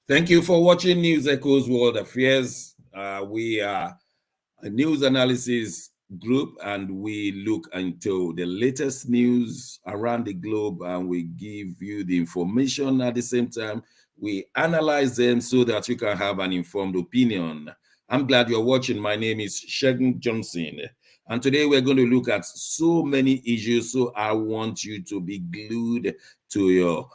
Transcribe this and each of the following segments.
Thank you for watching News Echoes World Affairs. We are a news analysis group and we look into the latest news around the globe and we give you the information at the same time. We analyze them so that you can have an informed opinion. I'm glad you're watching. My name is Shegun Johnson. And today we're going to look at so many issues. So I want you to be glued to your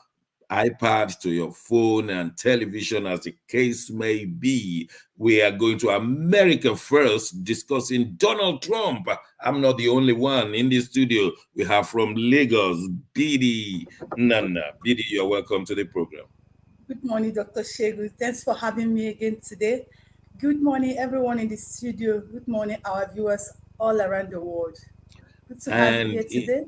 iPad, to your phone and television, as the case may be. We are going to America first, discussing Donald Trump. I'm not the only one in the studio. We have from Lagos, Bidi Nana. Bidi, you're welcome to the program. Good morning, Dr. Shegu. Thanks for having me again today. Good morning, everyone in the studio. Good morning, our viewers all around the world. Good to have you here today.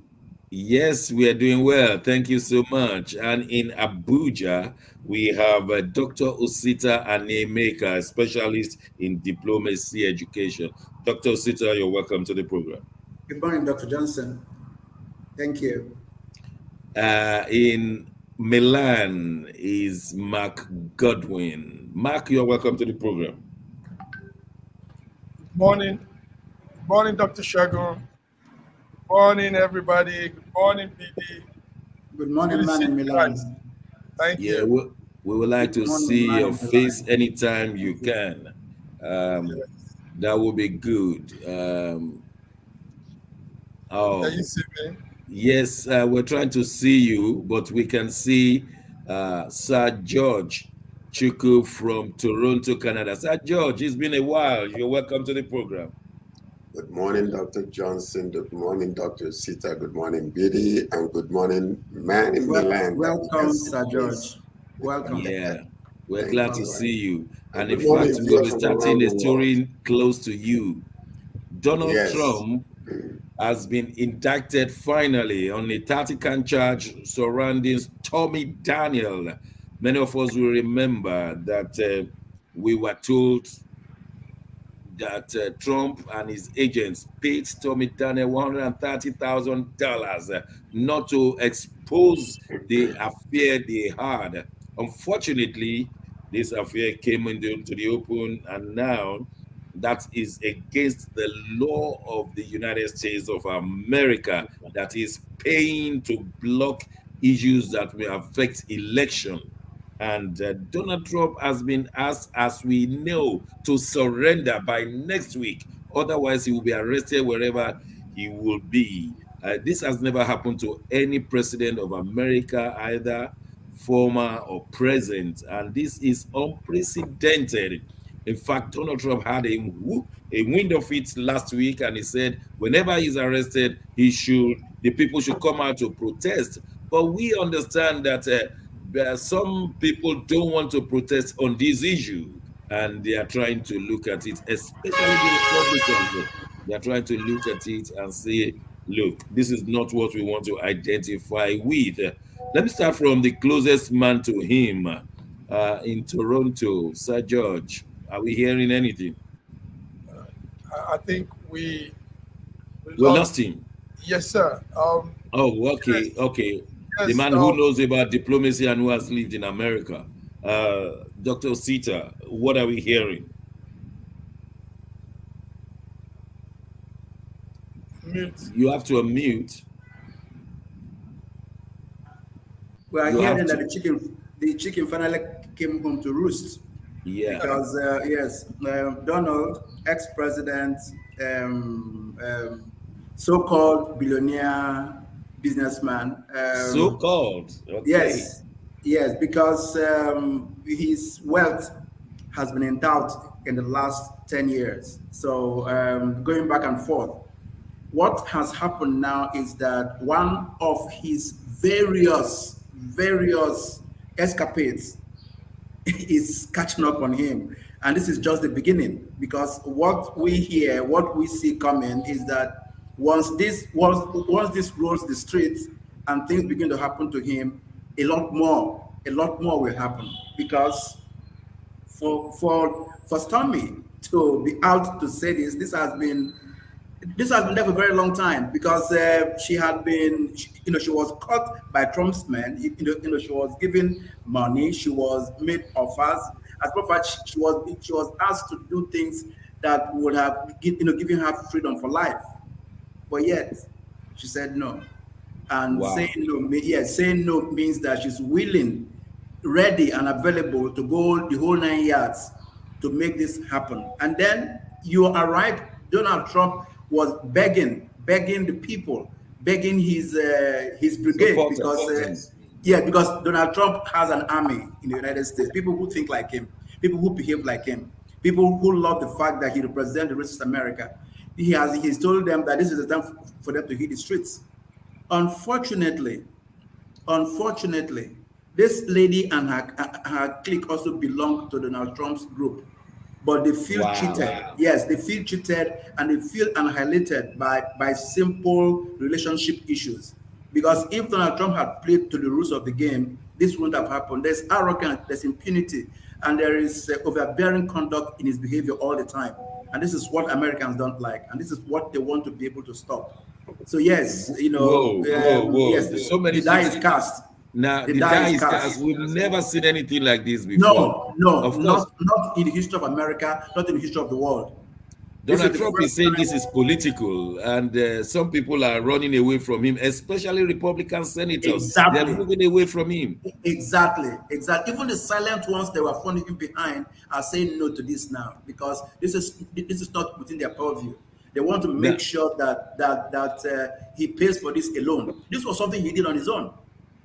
Yes, we are doing well. Thank you so much. And in Abuja, we have Dr. Osita Anemeka, a specialist in diplomacy education. Dr. Osita, you're welcome to the program. Good morning, Dr. Johnson. Thank you. In Milan is Mark Godwin. Mark, you're welcome to the program. Good morning. Good morning, Dr. Shagun. Good morning, everybody. Good morning, PD. Good morning, man in Milan. Thank you. We would like to see your face anytime you can. That would be good. Can you see me? Yes, we're trying to see you, but we can see Sir George Chuku from Toronto, Canada. Sir George, it's been a while. You're welcome to the program. Good morning, Dr. Johnson. Good morning, Dr. Sita. Good morning, Bidi. And good morning, man in Milan. Welcome, Sir George. Welcome. Yeah, we're glad to see you. And in fact, we'll be starting a story close to you. Donald Trump has been indicted finally on a 30-count charge surrounding Stormy Daniel. Many of us will remember that we were told that Trump and his agents paid Stormy Daniel $130,000 not to expose the affair they had. Unfortunately, this affair came into the open, and now that is against the law of the United States of America, that is paying to block issues that may affect election. And Donald Trump has been asked, as we know, to surrender by next week. Otherwise, he will be arrested wherever he will be. This has never happened to any president of America, either former or present. And this is unprecedented. In fact, Donald Trump had a wind of it last week, and he said whenever he's arrested, the people should come out to protest. But we understand that some people don't want to protest on this issue, and they are trying to look at it, especially the Republicans. They are trying to look at it and say, look, this is not what we want to identify with. Let me start from the closest man to him in Toronto. Sir George, are we hearing anything? I think we lost him. Yes, sir. Okay. Yes, the man who knows about diplomacy and who has lived in America. Dr. Sita, what are we hearing? Mute. You have to unmute. We are hearing that the chicken finally came home to roost. Yeah. Because, Donald, ex-president, so-called billionaire businessman. So-called? Okay. Yes, because his wealth has been endowed in the last 10 years. So going back and forth. What has happened now is that one of his various escapades is catching up on him. And this is just the beginning, because what we hear, what we see coming is that once this rolls the streets and things begin to happen to him, a lot more will happen. Because for Stormy to be out to say this has been This has been there for a very long time because she had been, she was caught by Trump's men. She was given money. She was made offers. As a matter of fact, she was asked to do things that would have, given her freedom for life. But yet, she said no. And saying Wow. no, yes, saying no means that she's willing, ready, and available to go the whole 9 yards to make this happen. And then you are right. Donald Trump was begging the people, begging his brigade because Supporters. yeah, because Donald Trump has an army in the United States. People who think like him, people who behave like him, people who love the fact that he represents the racist America. He's told them that this is the time for them to hit the streets. Unfortunately, unfortunately, this lady and her clique also belong to Donald Trump's group, but they feel Wow. cheated. Yes, they feel cheated and they feel annihilated by simple relationship issues. Because if Donald Trump had played to the rules of the game, this wouldn't have happened. There's arrogance, there's impunity, and there is overbearing conduct in his behavior all the time. And this is what Americans don't like, and this is what they want to be able to stop. So yes, Whoa, whoa, whoa. yes, There's so many the die things. is cast. Now, The the die die is is cast. cast. We've never seen anything like this before. No, no, Of course, not in the history of America, not in the history of the world. This is Donald the Trump is first saying this time. is political, and some people are running away from him, especially Republican senators. They're Exactly, moving away from him. exactly. Even the silent ones that were funding him behind are saying no to this now because this is not within their purview. They want to Now, make sure that he pays for this alone. This was something he did on his own.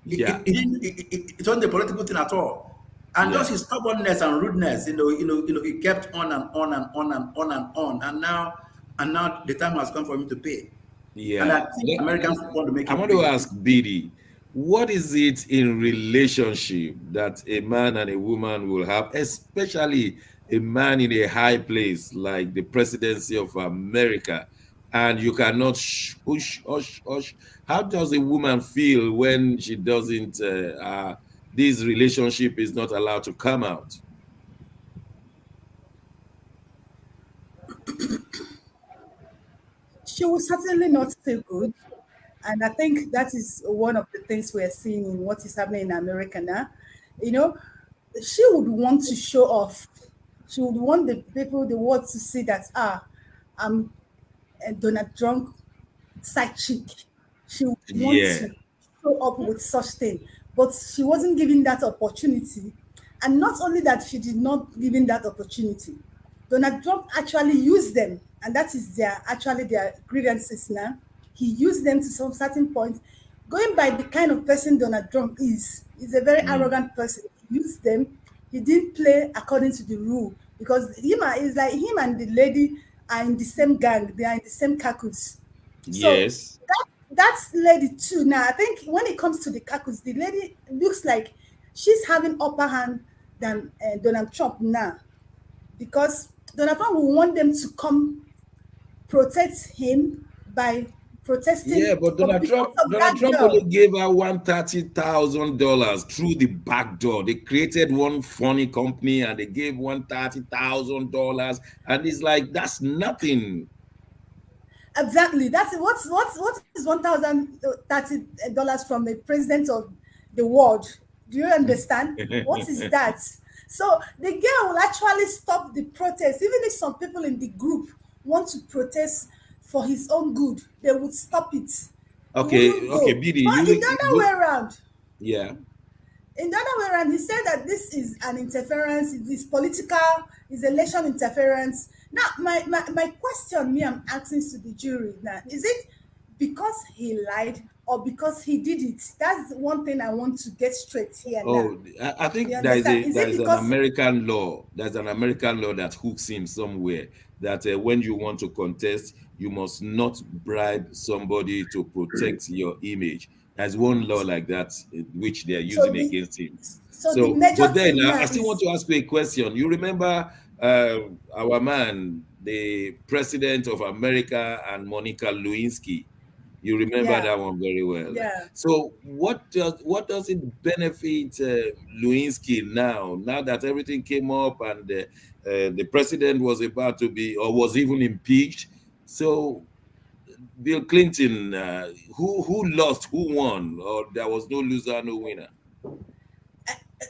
yeah, It wasn't a political thing at all. And just yeah, his stubbornness and rudeness, he kept on and on and on and on and on. And now the time has come for him to pay. And I yeah. think Americans want to make I him want to pay. ask Biddy, what is it in relationship that a man and a woman will have, especially a man in a high place like the presidency of America, and you cannot hush, hush, hush? How does a woman feel when she doesn't, this relationship is not allowed to come out? She will certainly not feel good. And I think that is one of the things we're seeing in what is happening in America now. You know, she would want to show off. She would want the people, the world to see that, I'm a Donald Trump side chick. She would want Yeah, to show up with such thing. But she wasn't given that opportunity. And not only that, she did not given that opportunity. Donald Trump actually used them, and that is their grievances now. He used them to some certain point. Going by the kind of person Donald Trump is a very mm, arrogant person. He used them. He didn't play according to the rule because is like him and the lady are in the same gang. They are in the same caucus. So yes, that lady too. Now I think when it comes to the caucus, the lady looks like she's having upper hand than Donald Trump now because Donald Trump will want them to come protect him by yeah. protesting, But but Donald because Trump, of Donald that Trump only girl, gave her $130,000 through the back door. They created one funny company and they gave $130,000, and it's like that's nothing. exactly. That's it. What is $1,030 from the president of the world? Do you understand? What is that? So the girl will actually stop the protest, even if some people in the group want to protest for his own good, they would stop it. He Okay, wouldn't okay, go. BD, But in the other way you around, yeah. in the other way around, he said that this is an interference, it is political, it's election interference. Now, my question, me, I'm asking to the jury now, is it because he lied or because he did it? That's one thing I want to get straight here now. Oh, I You think understand? Is there it is an because American law. There's an American law that hooks him somewhere that when you want to contest, you must not bribe somebody to protect your image. There's one law like that which they are so using the against him. so the So, major but then thing I now still want is to ask you a question. You remember our man, the president of America, and Monica Lewinsky? You remember yeah, that one very well. yeah. So what does it benefit Lewinsky now? Now that everything came up and the president was about to be or was even impeached. So Bill Clinton, who lost, who won, or there was no loser, no winner?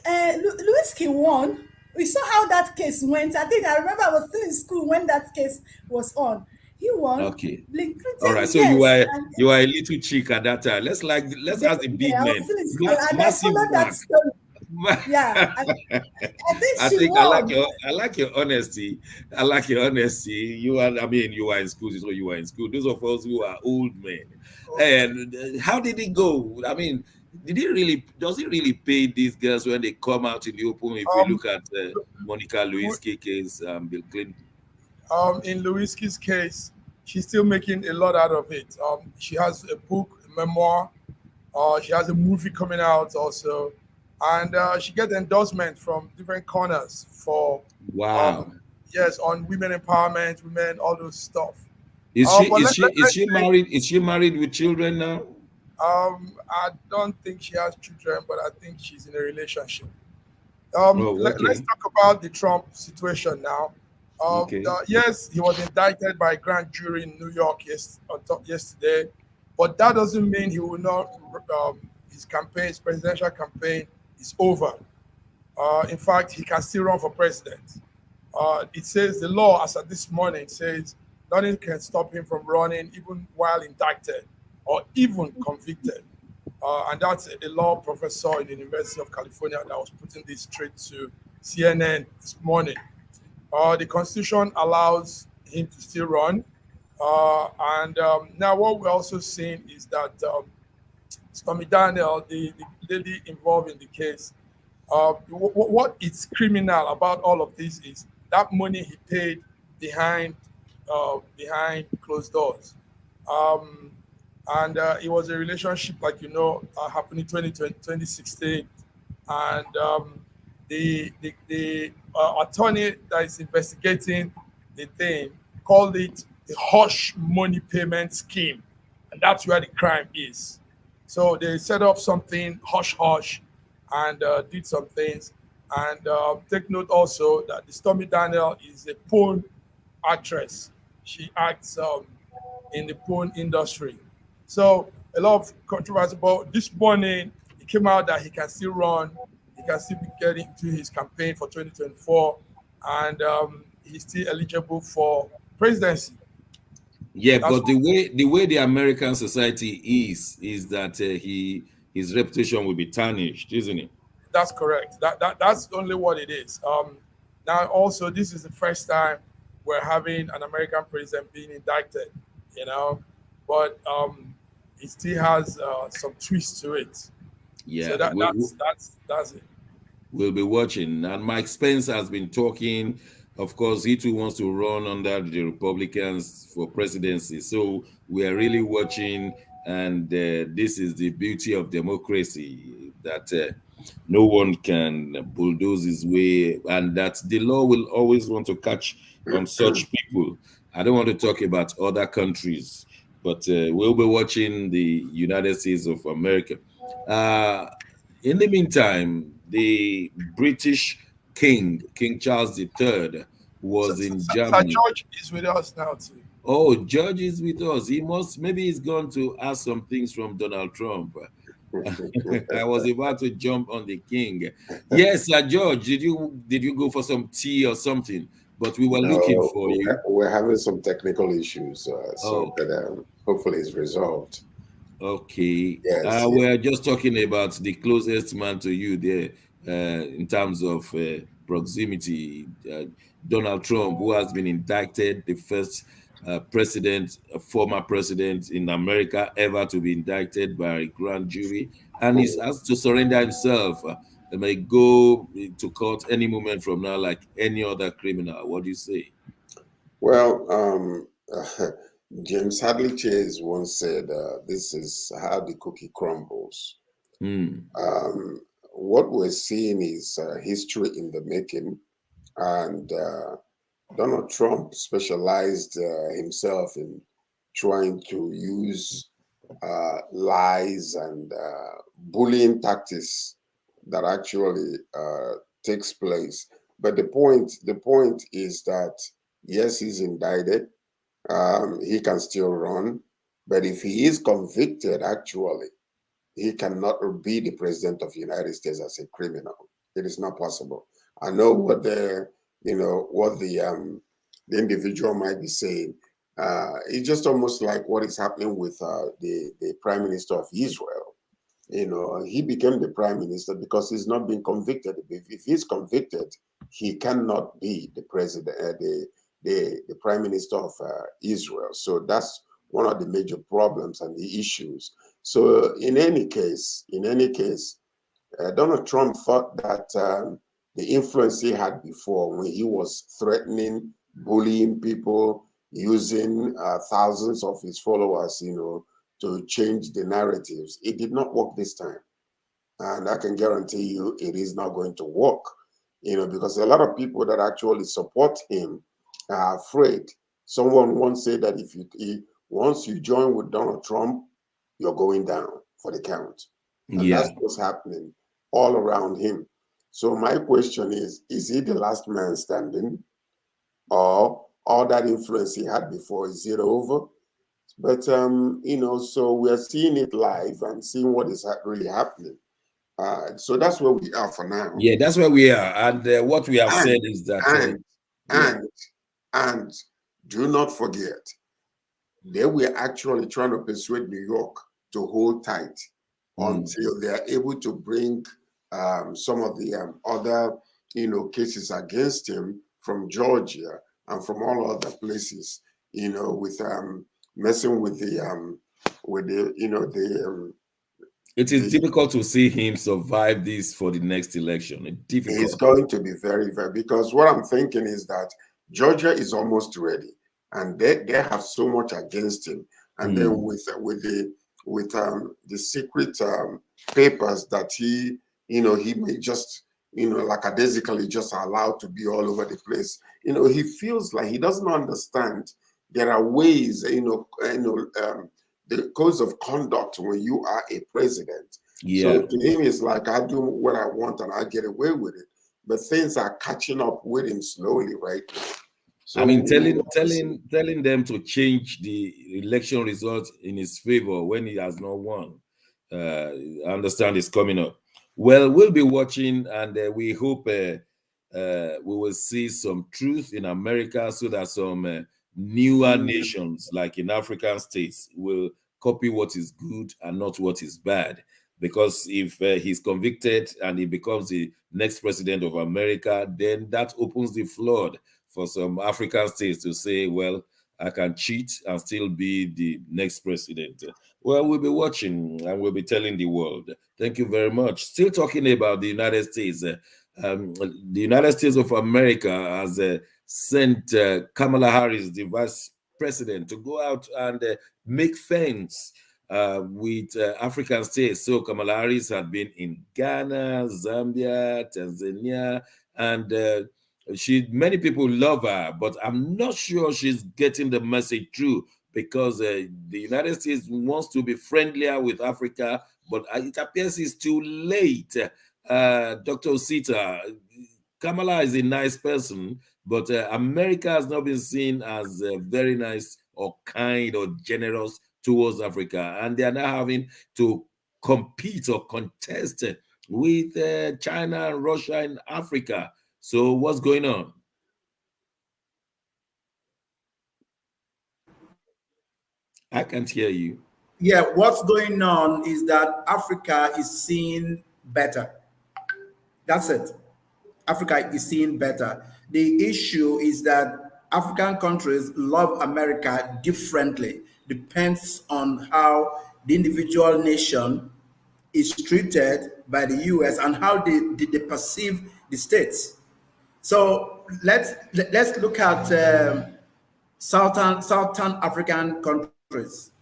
Lewinsky won. We saw how that case went. I think I remember I was still in school when that case was on. He won. Okay. Bill All right. Clinton, So yes. And you are a little chick at that time. Let's ask the big I was men. still in school. And I Massive followed that Mark. story. Yeah. I think I she think won. I like your honesty. I like your honesty. You are, I mean, you are in school, so you are in school. Those of us who are old men. And how did it go? I mean, does it really pay these girls when they come out in the open? If we Um, look at Monica Lewinsky case, Bill Clinton. in Lewinsky's case, she's still making a lot out of it. She has a book, a memoir. She has a movie coming out also, and she gets endorsement from different corners for, Wow. um, yes, on women empowerment, women, all those stuff. Is she But is let's she say, married? Is she married with children now? I don't think she has children, but I think she's in a relationship. Oh, Let's okay. talk about the Trump situation now. Okay. Yes, he was indicted by a grand jury in New York yesterday, but that doesn't mean he will not. His campaign, his presidential campaign, is over. In fact, he can still run for president. It says the law, as of this morning, says nothing can stop him from running, even while indicted or even convicted. And that's a law professor in the University of California that was putting this straight to CNN this morning. The Constitution allows him to still run. And now, what we're also seeing is that Stormy Daniel, the lady involved in the case, what is criminal about all of this is that money he paid behind closed doors. Um, and it was a relationship, like happened in 2016, and the attorney that is investigating the thing called it the hush money payment scheme, and that's where the crime is. So they set up something hush hush and did some things. And take note also that the Stormy Daniel is a porn actress. She acts in the porn industry. So a lot of controversy. But this morning, it came out that he can still run. He can still be getting to his campaign for 2024, and he's still eligible for presidency. Yeah, That's but the way the American society is that his reputation will be tarnished, isn't it? That's correct. That's only what it is. Now, also, this is the first time we're having an American president being indicted. You know, but it still has some twist to it. So Yeah, that's it. we'll be watching. And Mike Spence has been talking. Of course, he too wants to run under the Republicans for presidency. So we are really watching. And this is the beauty of democracy, that no one can bulldoze his way, and that the law will always want to catch on such people. I don't want to talk about other countries, but we'll be watching the United States of America. Uh, in the meantime, the British King Charles III, So, was so, in so Sir Germany. George is with us now too. Oh, George is with us. Maybe he's going to ask some things from Donald Trump. I was about to jump on the king. Yes, Sir George, did you go for some tea or something? But we were looking No, for you. we're having some technical issues, Oh, but hopefully it's resolved. okay. Yes, yes. We're just talking about the closest man to you there, in terms of proximity. Donald Trump, who has been indicted, the first former president in America ever to be indicted by a grand jury, and he's asked to surrender himself. He may go to court any moment from now, like any other criminal. What do you say? Well, James Hadley Chase once said, "This is how the cookie crumbles." Hmm. What we're seeing is history in the making, and Donald Trump specialized himself in trying to use lies and bullying tactics that actually takes place. But the point is that yes, he's indicted. He can still run. But if he is convicted, actually, he cannot be the president of the United States as a criminal. It is not possible. I know what the the individual might be saying. It's just almost like what is happening with the Prime Minister of Israel. He became the Prime Minister because he's not been convicted. If he's convicted, he cannot be the president, the Prime Minister of Israel. So that's one of the major problems and the issues. So in any case, Donald Trump thought that the influence he had before, when he was threatening, bullying people, using thousands of his followers, to change the narratives, it did not work this time. And I can guarantee you it is not going to work, because a lot of people that actually support him are afraid. Someone once said that once you join with Donald Trump, you're going down for the count. And Yeah. that's what's happening all around him. So my question is he the last man standing? Or all that influence he had before, is it over? But, so we are seeing it live and seeing what is really happening. So that's where we are for now. Yeah, that's where we are. And what we have said is that... And do not forget, they were actually trying to persuade New York to hold tight until they are able to bring some of the other, cases against him from Georgia and from all other places, with messing with the it is difficult to see him survive this for the next election. It's difficult. It's going to be very, very, because what I'm thinking is that Georgia is almost ready, and they have so much against him. And then with the secret papers that he may just, lackadaisically just allowed to be all over the place. He feels like he doesn't understand. There are ways, the codes of conduct when you are a president. Yeah. So to him, it's like, I do what I want and I get away with it. But things are catching up with him slowly, right? So, I mean, telling them to change the election results in his favor when he has not won. I understand it's coming up. Well, we'll be watching, and we hope we will see some truth in America, so that some newer nations, like in African states, will copy what is good and not what is bad. Because if he's convicted and he becomes the next president of America, then that opens the flood for some African states to say, well, I can cheat and still be the next president. Well, we'll be watching and we'll be telling the world. Thank you very much. Still talking about the United States. The United States of America has sent Kamala Harris, the vice president, to go out and make friends with African states. So Kamala Harris had been in Ghana, Zambia, Tanzania, and many people love her, but I'm not sure she's getting the message through, because the United States wants to be friendlier with Africa, but it appears it's too late. Dr. Osita, Kamala is a nice person, but America has not been seen as very nice or kind or generous towards Africa, and they are now having to compete or contest with China and Russia in Africa. So what's going on? I can't hear you. Yeah, what's going on is that Africa is seeing better. That's it. Africa is seeing better. The issue is that African countries love America differently. Depends on how the individual nation is treated by the US and how they perceive the states. So let's look at Southern African countries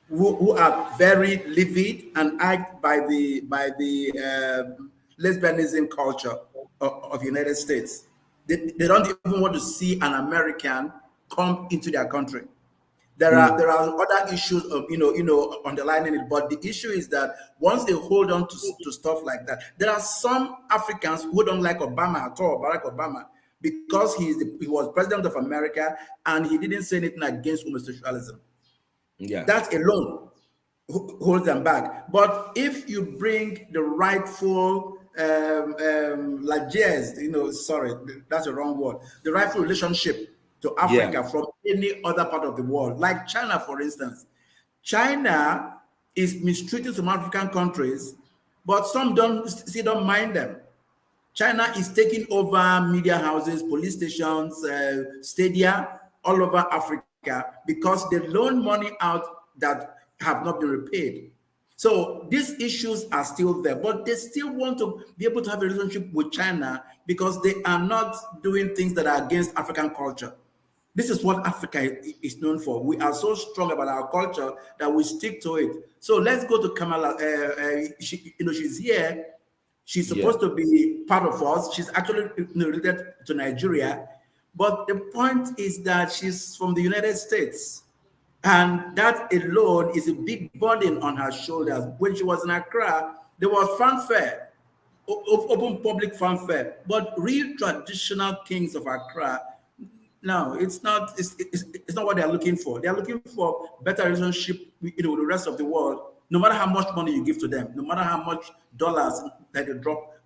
who are very livid and act by the lesbianism culture of the United States. They don't even want to see an American come into their country. There are other issues of underlining it, but the issue is that once they hold on to stuff like that, there are some Africans who don't like Obama at all, Barack Obama, because he was president of America and he didn't say anything against homosexualism. Yeah. That alone holds them back. But if you bring the rightful largesse, sorry, that's the wrong word, the rightful relationship to Yeah. Africa from any other part of the world, like China, for instance. China is mistreating some African countries, but some don't mind them. China is taking over media houses, police stations, stadia all over Africa because they loan money out that have not been repaid. So these issues are still there, but they still want to be able to have a relationship with China because they are not doing things that are against African culture. This is what Africa is known for. We are so strong about our culture that we stick to it. So let's go to Kamala. She's here. She's Yeah. supposed to be part of us. She's actually related to Nigeria. But the point is that she's from the United States. And that alone is a big burden on her shoulders. When she was in Accra, there was fanfare, open public fanfare. But real traditional kings of Accra, no, it's not. It's not what they're looking for. They're looking for better relationship with the rest of the world. No matter how much money you give to them, no matter how much dollars that they drop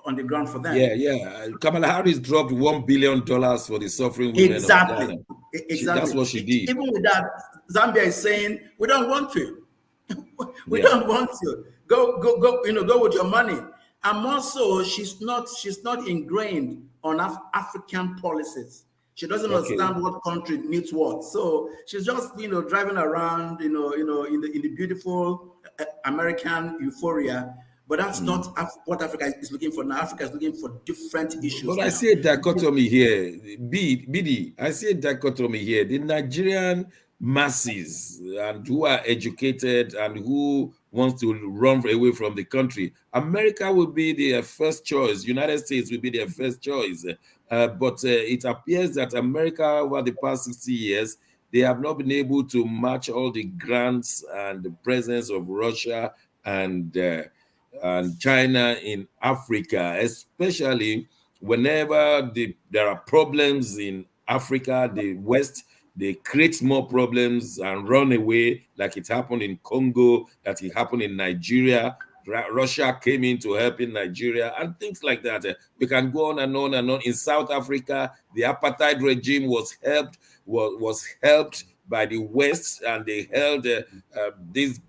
on the ground for them. Yeah, yeah. Kamala Harris dropped $1 billion for the suffering women of Exactly. Ghana. That's Exactly. what she did. Even with that, Zambia is saying we don't want you. We Yeah. don't want you. Go, go with your money. And more so, she's not ingrained on African policies. She doesn't Okay. understand what country needs what. So she's just driving around, in the beautiful American euphoria. But that's not what Africa is looking for now. Africa is looking for different issues But I now. see a dichotomy here. BD, I see a dichotomy here. The Nigerian masses and who are educated and who wants to run away from the country. America will be their first choice. United States will be their first choice. But it appears that America, over the past 60 years, they have not been able to match all the grants and the presence of Russia and China in Africa, especially whenever there are problems in Africa, the West, they create more problems and run away, like it happened in Congo, that it happened in Nigeria. Russia came in to help in Nigeria and things like that. We can go on and on and on. In South Africa, the apartheid regime was helped by the West, and they held this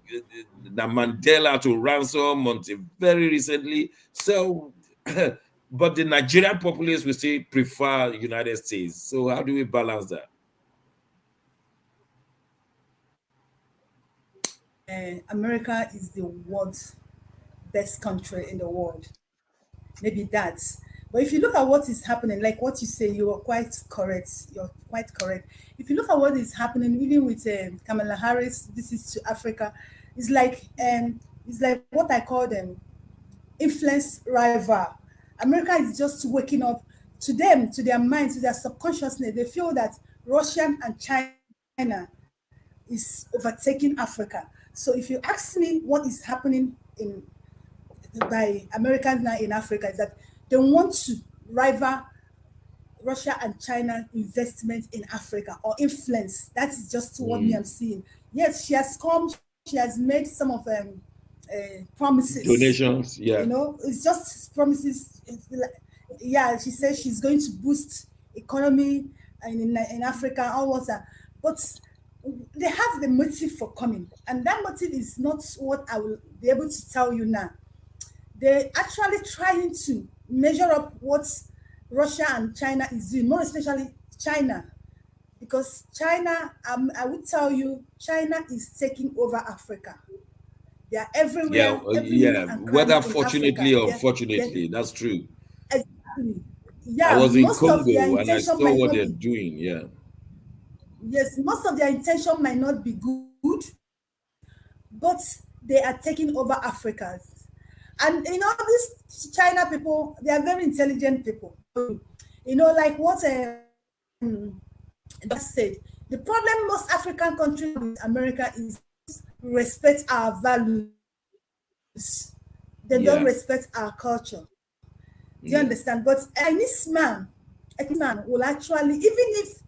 Mandela to ransom until very recently. So, but the Nigerian populace will still prefer United States. So how do we balance that? America is the world's best country in the world. Maybe that's. But if you look at what is happening, like what you say, you are quite correct. You're quite correct. If you look at what is happening, even with Kamala Harris visits to Africa, it's like what I call them influence rival. America is just waking up to them, to their minds, to their subconsciousness. They feel that Russia and China is overtaking Africa. So if you ask me what is happening in by Americans now in Africa is that they want to rival Russia and China investment in Africa or influence. That is just what me I'm seeing. Yes, she has come, she has made some of them promises. Donations, yeah. It's just promises. Yeah, she says she's going to boost economy in Africa, all that. But they have the motive for coming, and that motive is not what I will be able to tell you now. They're actually trying to measure up what Russia and China is doing, more especially China, because China, I would tell you, China is taking over Africa. They are everywhere, every Yeah. nook and cranny Whether in fortunately Africa. or unfortunately, that's true. Exactly. I Yeah, was in most of their Congo and I intention saw might what not they're be. doing. Yeah. Yes, most of their intention might not be good, but they are taking over Africans. And these China people, they are very intelligent people. Like what that said, the problem most African countries with America is respect our values. They don't Yeah. respect our culture. Do you Yeah. understand? But a Chinese man will actually, even if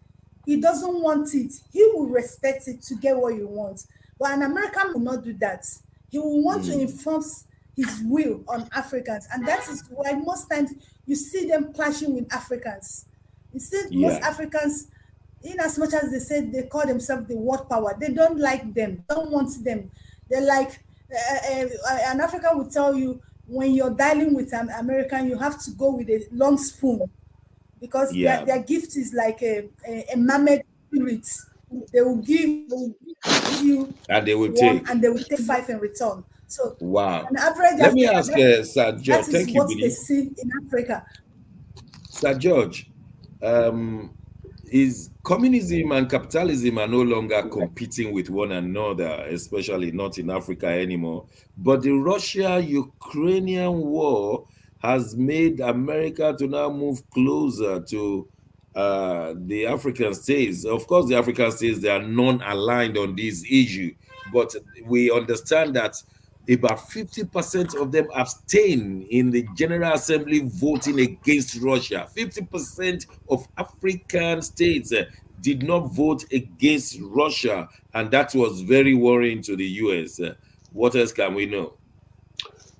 He doesn't want it. He will respect it to get what he wants. But an American will not do that. He will want to Mm. enforce his will on Africans. And that is why most times you see them clashing with Africans. You see most Yeah. Africans, in as much as they say they call themselves the world power, they don't like them, don't want them. They're like, an African will tell you when you're dialing with an American, you have to go with a long spoon because Yeah. their gift is like a mermaid spirit. They will give you And they will one take. and they will take five in return. So Wow. an average Let me African, ask Sir that George. is Thank you, what they Billy. see in Africa. Sir George, um, is communism and capitalism are no longer competing with one another, especially not in Africa anymore. But the Russia-Ukrainian war has made America to now move closer to the African states. Of course, the African states, they are non-aligned on this issue, but we understand that about 50% of them abstain in the General Assembly voting against Russia. 50% of African states did not vote against Russia, and that was very worrying to the US. What else can we know?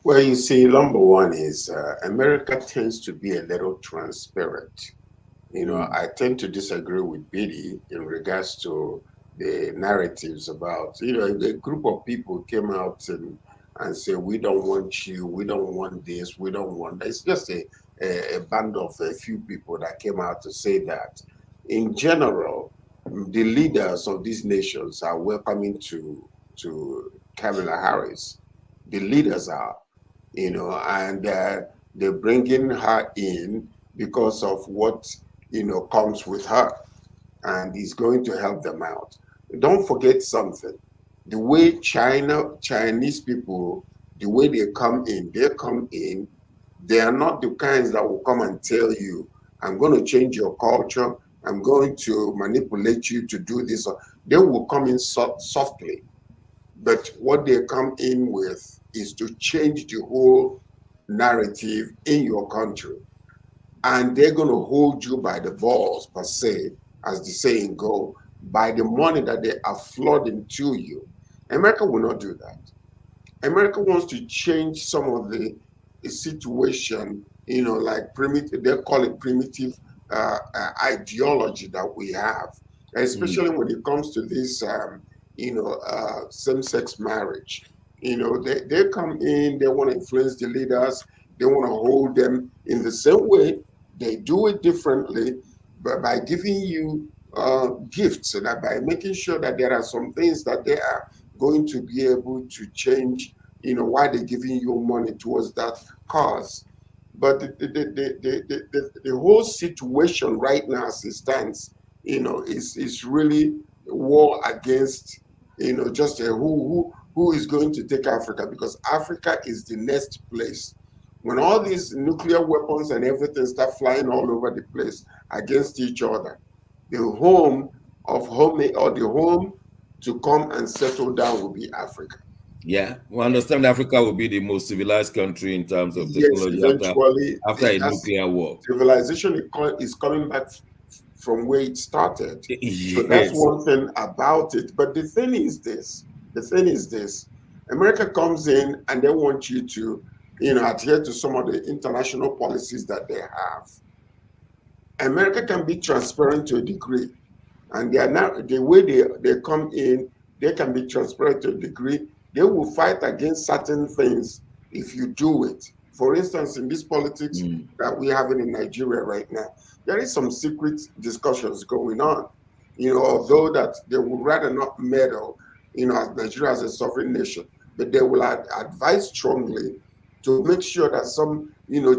Well, you see, number one is America tends to be a little transparent. You know, Mm, I tend to disagree with Biddy in regards to the narratives about, a group of people came out and say, we don't want you, we don't want this, we don't want that. It's just a band of a few people that came out to say that. In general, the leaders of these nations are welcoming to Kamala Harris. The leaders are, and they're bringing her in because of what comes with her, and is going to help them out. Don't forget something: the way Chinese people, the way they come in. They are not the kinds that will come and tell you, "I'm going to change your culture. I'm going to manipulate you to do this." They will come in softly, but what they come in with is to change the whole narrative in your country. And they're going to hold you by the balls, per se, as the saying go, by the money that they are flooding to you. America will not do that. America wants to change some of the situation, like primitive, they call it primitive ideology that we have, mm. especially when it comes to this, same-sex marriage. They come in, they want to influence the leaders, they want to hold them in the same way. They do it differently, but by giving you gifts, and by making sure that there are some things that they are going to be able to change, why they're giving you money towards that cause. But the whole situation right now as it stands, is really war against, just who is going to take Africa, because Africa is the next place. When all these nuclear weapons and everything start flying all over the place against each other, the home of home, or the home to come and settle down, will be Africa. Yeah, we understand Africa will be the most civilized country in terms of Yes, technology eventually, after a that's nuclear war. civilization is coming back from where it started. So that's Yes. one thing about it. But the thing is this, America comes in and they want you to, adhere to some of the international policies that they have. America can be transparent to a degree, and they are not the way they come in, they can be transparent to a degree. They will fight against certain things if you do it. For instance, in this politics Mm. that we're having in Nigeria right now, there is some secret discussions going on. Although that they would rather not meddle, as Nigeria as a sovereign nation, but they will advise strongly to make sure that some,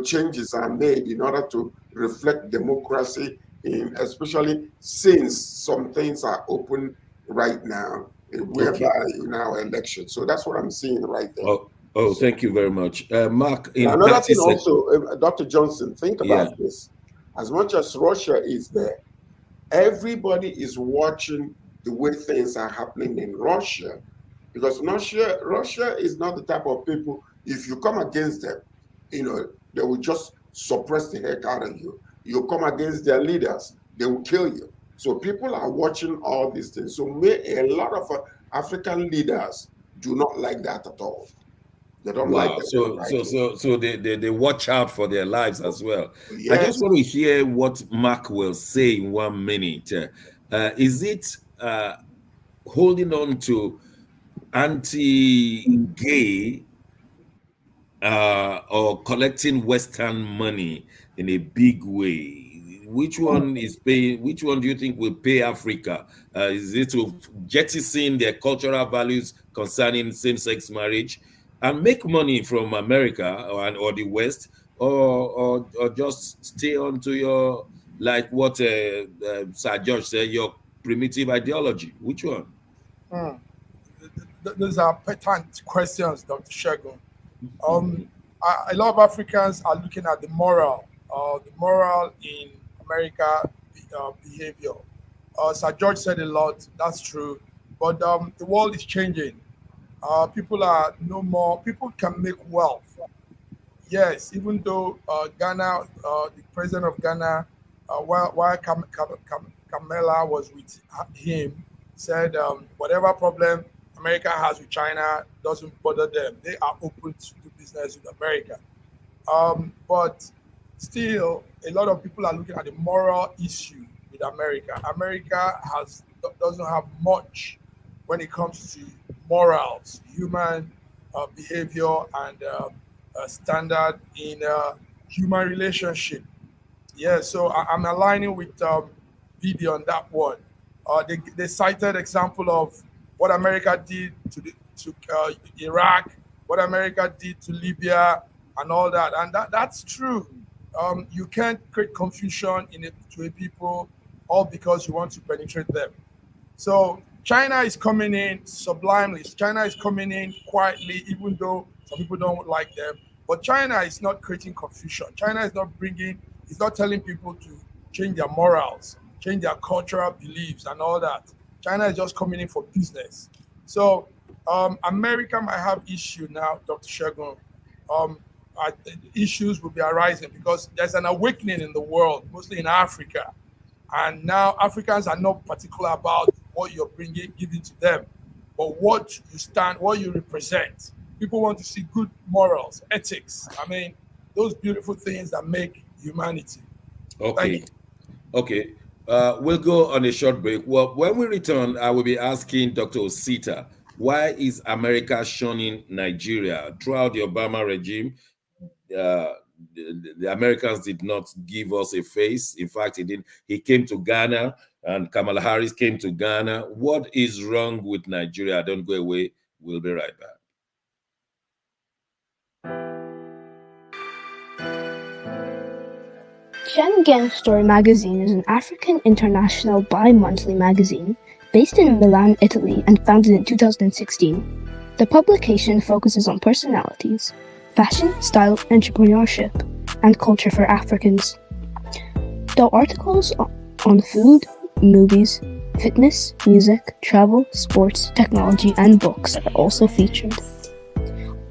changes are made in order to reflect democracy, especially since some things are open right now, Okay. whereby in our election. So that's what I'm seeing right there. Oh, thank you very much. Mark, And in another 30 thing seconds. also, Dr. Johnson, think Yeah. about this. As much as Russia is there, everybody is watching the way things are happening in Russia, because Russia is not the type of people, if you come against them, they will just suppress the heck out of you. You come against their leaders, they will kill you. So people are watching all these things. So a lot of African leaders do not like that at all. They don't like Wow. that. They don't like it. So they watch out for their lives as well. I just Yes. want to hear what Mark will say in 1 minute. Is it holding on to anti-gay or collecting Western money in a big way? Which one is paying? Which one do you think will pay Africa? Is it to jettison their cultural values concerning same-sex marriage and make money from America or the West, or just stay on to your, like what Sir George said, your primitive ideology? Which one? Hmm. Those are patent questions, Dr. Shegun. A lot of Africans are looking at the moral in America behavior. Sir George said a lot. That's true, but the world is changing. People are no more. People can make wealth. Yes, even though Ghana, the president of Ghana, while Kamala was with him, said whatever problem America has with China doesn't bother them. They are open to do business with America. But still, a lot of people are looking at the moral issue with America. America doesn't have much when it comes to morals, human behavior, and standard in human relationship. Yeah, so I'm aligning with BD on that one. They cited example of what America did to Iraq, what America did to Libya, and all that, and that's true. You can't create confusion to a people all because you want to penetrate them. So China is coming in sublimely. China is coming in quietly, even though some people don't like them. But China is not creating confusion. China is not it's not telling people to change their morals, change their cultural beliefs and all that. China is just coming in for business. So America might have issue now, Dr. Shegun. Issues will be arising because there's an awakening in the world, mostly in Africa. And now Africans are not particular about what you're giving to them, but what you stand, what you represent. People want to see good morals, ethics. I mean, those beautiful things that make humanity. Okay. Okay. We'll go on a short break. Well, when we return, I will be asking Dr. Osita, why is America shunning Nigeria? Throughout the Obama regime, the Americans did not give us a face. In fact, he came to Ghana, and Kamala Harris came to Ghana. What is wrong with Nigeria? Don't go away. We'll be right back. Schengen Story magazine is an African international bi-monthly magazine based in Milan, Italy, and founded in 2016. The publication focuses on personalities, fashion, style, entrepreneurship, and culture for Africans. Though articles on food, movies, fitness, music, travel, sports, technology, and books are also featured.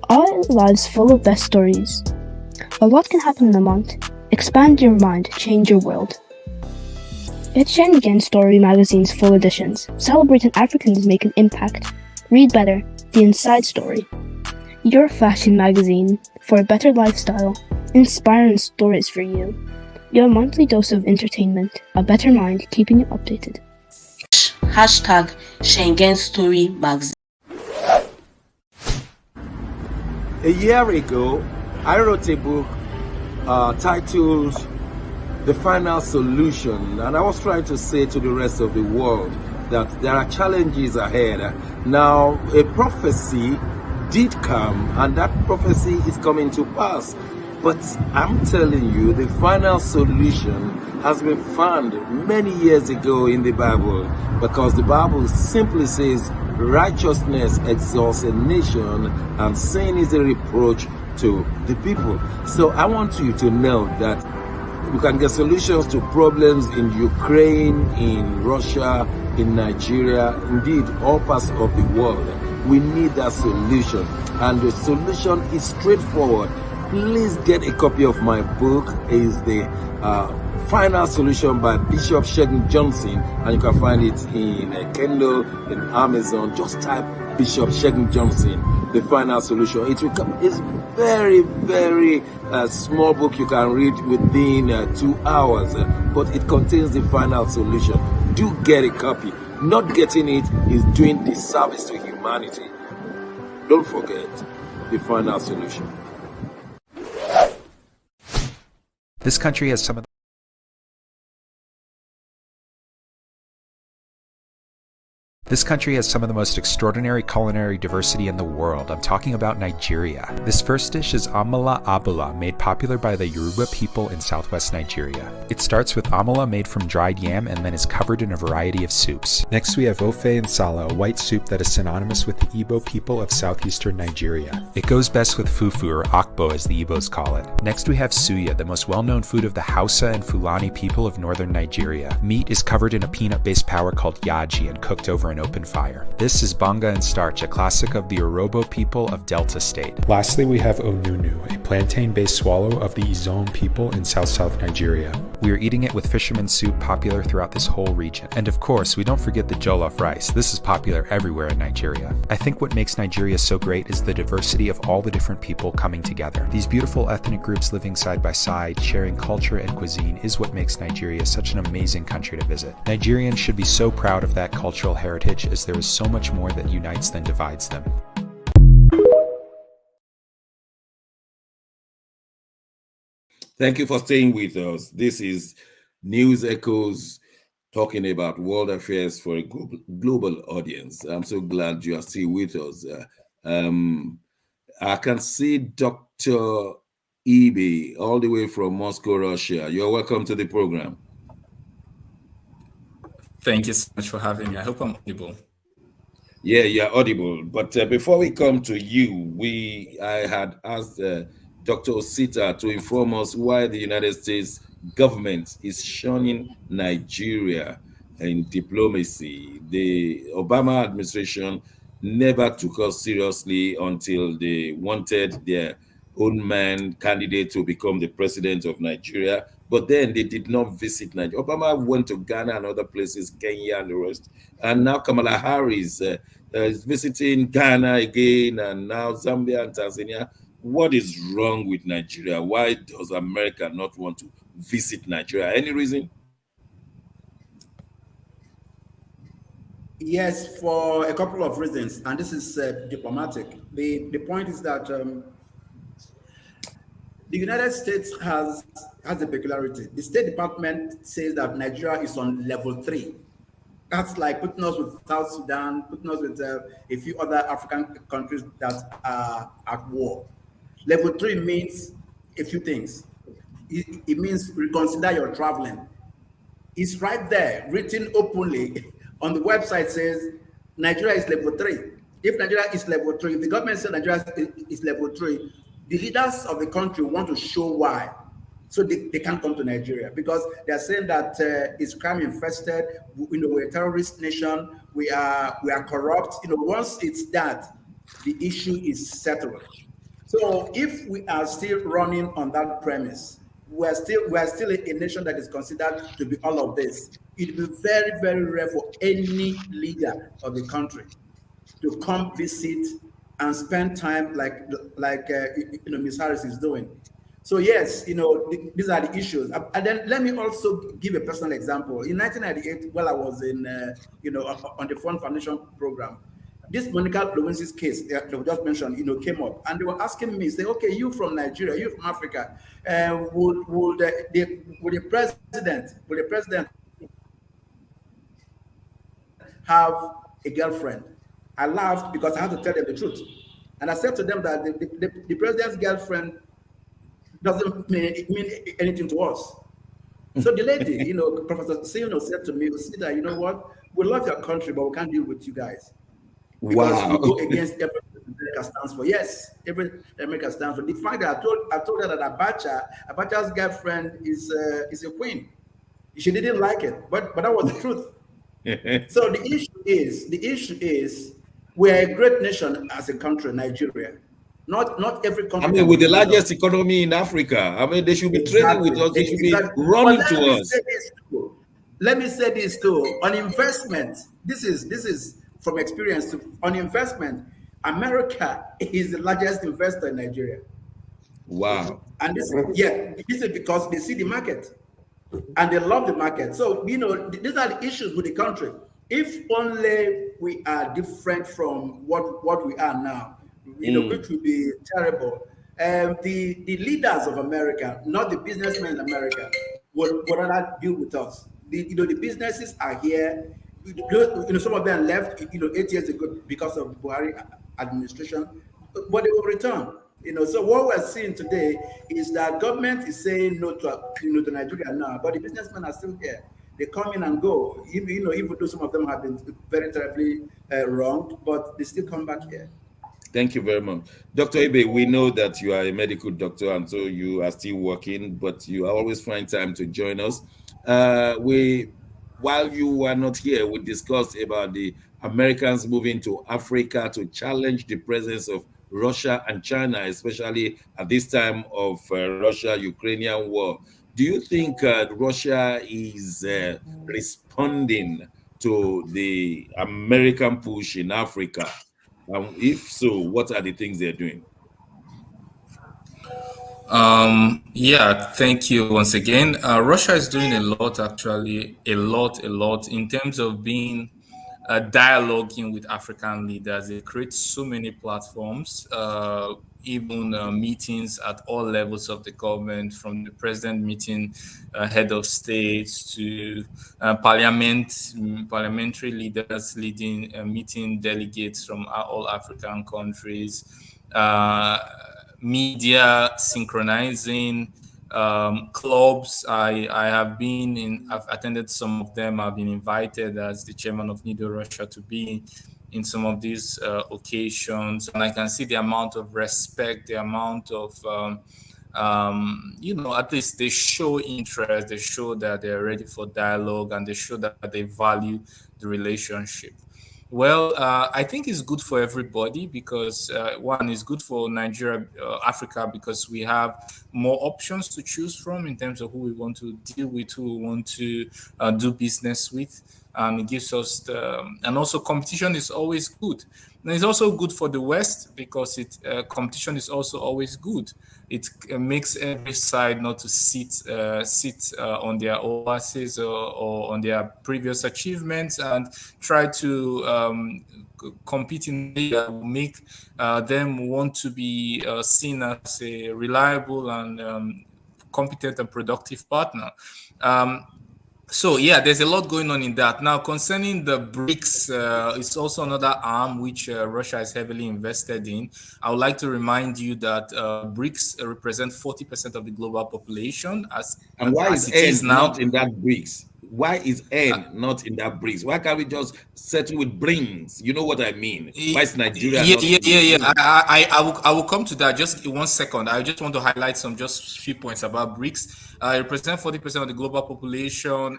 Our lives full of best stories. A lot can happen in a month. Expand your mind, change your world. Get Schengen Story magazine's full editions. Celebrating Africans make an impact. Read better, the inside story. Your fashion magazine for a better lifestyle. Inspiring stories for you. Your monthly dose of entertainment. A better mind keeping you updated. Hashtag Schengen Story magazine. A year ago, I wrote a book titled The Final Solution, and I was trying to say to the rest of the world that there are challenges ahead. Now, a prophecy did come, and that prophecy is coming to pass. But I'm telling you, the final solution has been found many years ago in the Bible, because the Bible simply says righteousness exalts a nation and sin is a reproach to the people. So I want you to know that we can get solutions to problems in Ukraine, in Russia, in Nigeria, indeed all parts of the world. We need that solution, and the solution is straightforward. Please get a copy of my book. It is the Final Solution by Bishop Shegun Johnson, and you can find it in Kindle, in Amazon. Just type Bishop Shegun Johnson, The Final Solution. It's very, very small book you can read within 2 hours, but it contains the final solution. Do get a copy. Not getting it is doing disservice to humanity. Don't forget the final solution. This country has some of the most extraordinary culinary diversity in the world. I'm talking about Nigeria. This first dish is amala abula, made popular by the Yoruba people in southwest Nigeria. It starts with amala made from dried yam and then is covered in a variety of soups. Next we have ofe nsala, a white soup that is synonymous with the Igbo people of southeastern Nigeria. It goes best with fufu, or akbo as the Igbos call it. Next we have suya, the most well-known food of the Hausa and Fulani people of northern Nigeria. Meat is covered in a peanut-based powder called yaji and cooked over an open fire. This is banga and starch, a classic of the Urhobo people of Delta State. Lastly, we have onunu, a plantain-based swallow of the Izon people in south-south Nigeria. We are eating it with fisherman soup, popular throughout this whole region. And of course, we don't forget the jollof rice. This is popular everywhere in Nigeria. I think what makes Nigeria so great is the diversity of all the different people coming together. These beautiful ethnic groups living side by side, sharing culture and cuisine is what makes Nigeria such an amazing country to visit. Nigerians should be so proud of that cultural heritage, as there is so much more that unites than divides them. Thank you for staying with us. This is News Echoes, talking about world affairs for a global audience. I'm so glad you are still with us. I can see Dr. Ibe all the way from Moscow, Russia. You're welcome to the program. Thank you so much for having me. I hope I'm audible. Yeah, you're audible. But before we come to you, I had asked Dr. Osita to inform us why the United States government is shunning Nigeria in diplomacy. The Obama administration never took us seriously until they wanted their own man candidate to become the president of Nigeria. But then they did not visit Nigeria. Obama went to Ghana and other places, Kenya and the rest. And now Kamala Harris is visiting Ghana again, and now Zambia and Tanzania. What is wrong with Nigeria? Why does America not want to visit Nigeria? Any reason? Yes, for a couple of reasons, and this is diplomatic. The point is that the United States has a peculiarity. The State Department says that Nigeria is on level 3. That's like putting us with South Sudan, putting us with a few other African countries that are at war. Level 3 means a few things. It means reconsider your traveling. It's right there, written openly on the website, says Nigeria is level 3. If Nigeria is level 3, if the government says Nigeria is level 3, the leaders of the country want to show why. So they can't come to Nigeria because they're saying that it's crime infested. We're a terrorist nation. We are corrupt. Once it's that, the issue is settled. So if we are still running on that premise, we're still a nation that is considered to be all of this. It will be very, very rare for any leader of the country to come visit and spend time like Ms. Harris is doing. So yes, these are the issues. And then let me also give a personal example. In 1998, while I was in, on the Fund Foundation program, this Monica Lewinsky's case that we just mentioned, came up, and they were asking me, say, okay, you from Nigeria, you from Africa, would the president have a girlfriend? I laughed because I had to tell them the truth, and I said to them that the president's girlfriend doesn't mean anything to us. So the lady, Professor Sino said to me, Sida, you know what? We love your country, but we can't deal with you guys. Because we go against everything America stands for. Yes, everything America stands for. The fact that I told her that Abacha's girlfriend is a queen. She didn't like it, but that was the truth. So the issue is, we are a great nation as a country, Nigeria. Not every I country mean, can with the compete with us. largest economy in Africa, I mean, they should be trading with Exactly. us. They should be Exactly. But running let to me us. say this too. Let me say this too. On investment, this is from experience. On investment, America is the largest investor in Nigeria. Wow. And this is because they see the market and they love the market. So, these are the issues with the country. If only we are different from what we are now, which would be terrible. The leaders of America, not the businessmen in America, would rather deal with us. The businesses are here. Some of them left, 8 years ago because of the Buhari administration, but they will return. So what we're seeing today is that government is saying no to Nigeria now, but the businessmen are still here. They come in and go. Even though some of them have been very terribly wronged, but they still come back here. Thank you very much. Dr. Ibe, we know that you are a medical doctor and so you are still working, but you always find time to join us. While you were not here, we discussed about the Americans moving to Africa to challenge the presence of Russia and China, especially at this time of Russia-Ukrainian war. Do you think Russia is responding to the American push in Africa? If so, what are the things they're doing? Yeah, thank you once again. Russia is doing a lot, actually, a lot in terms of being dialoguing with African leaders. They create so many platforms, even meetings at all levels of the government, from the president meeting head of states to parliamentary leaders leading meeting delegates from all African countries. Media synchronizing, clubs. I've attended some of them. I've been invited as the chairman of NIDO Russia to be in some of these occasions, and I can see the amount of respect, the amount of at least they show interest, they show that they're ready for dialogue, and they show that they value the relationship. Well, I think it's good for everybody because one is good for Nigeria, Africa, because we have more options to choose from in terms of who we want to deal with, who we want to do business with. It gives us and also competition is always good. And it's also good for the West because competition is also always good. It makes every side not to sit on their oasis or on their previous achievements and try to compete in a will make them want to be seen as a reliable and competent and productive partner. So yeah, there's a lot going on in that. Now, concerning the BRICS, it's also another arm which Russia is heavily invested in. I would like to remind you that BRICS represent 40% of the global population and why as is it is N now. not in that BRICS? Why is N not in that BRICS? Why can't we just settle with brings? You know what I mean? Why is Nigeria not? Yeah. I will come to that. Just in 1 second. I just want to highlight just few points about BRICS. You represent 40% of the global population.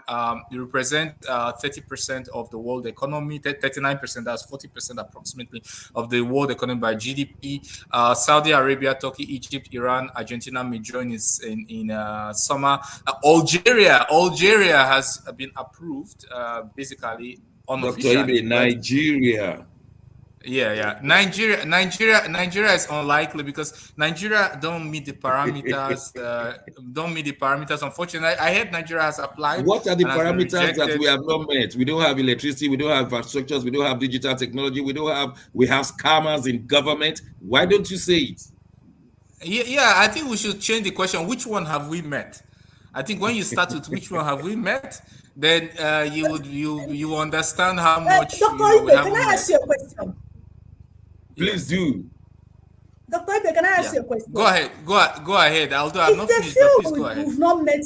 You represent 30% of the world economy. 39%. That's 40% approximately of the world economy by GDP. Saudi Arabia, Turkey, Egypt, Iran, Argentina may join in summer. Algeria has been approved, basically unofficially. Dr. Ibe, Nigeria. Yeah. Nigeria is unlikely because Nigeria don't meet the parameters. Unfortunately, I heard Nigeria has applied. What are the parameters that we have not met? We don't have electricity. We don't have infrastructures. We don't have digital technology. We have scammers in government. Why don't you say it? Yeah. I think we should change the question. Which one have we met? I think when you start with which one have we met, then you understand how much. Dr. Ibe, can I ask you a question? Please do. Dr. Ibe, can I ask you a question? Go ahead. Go ahead. Although I'm not finished, but please go ahead. We've not met.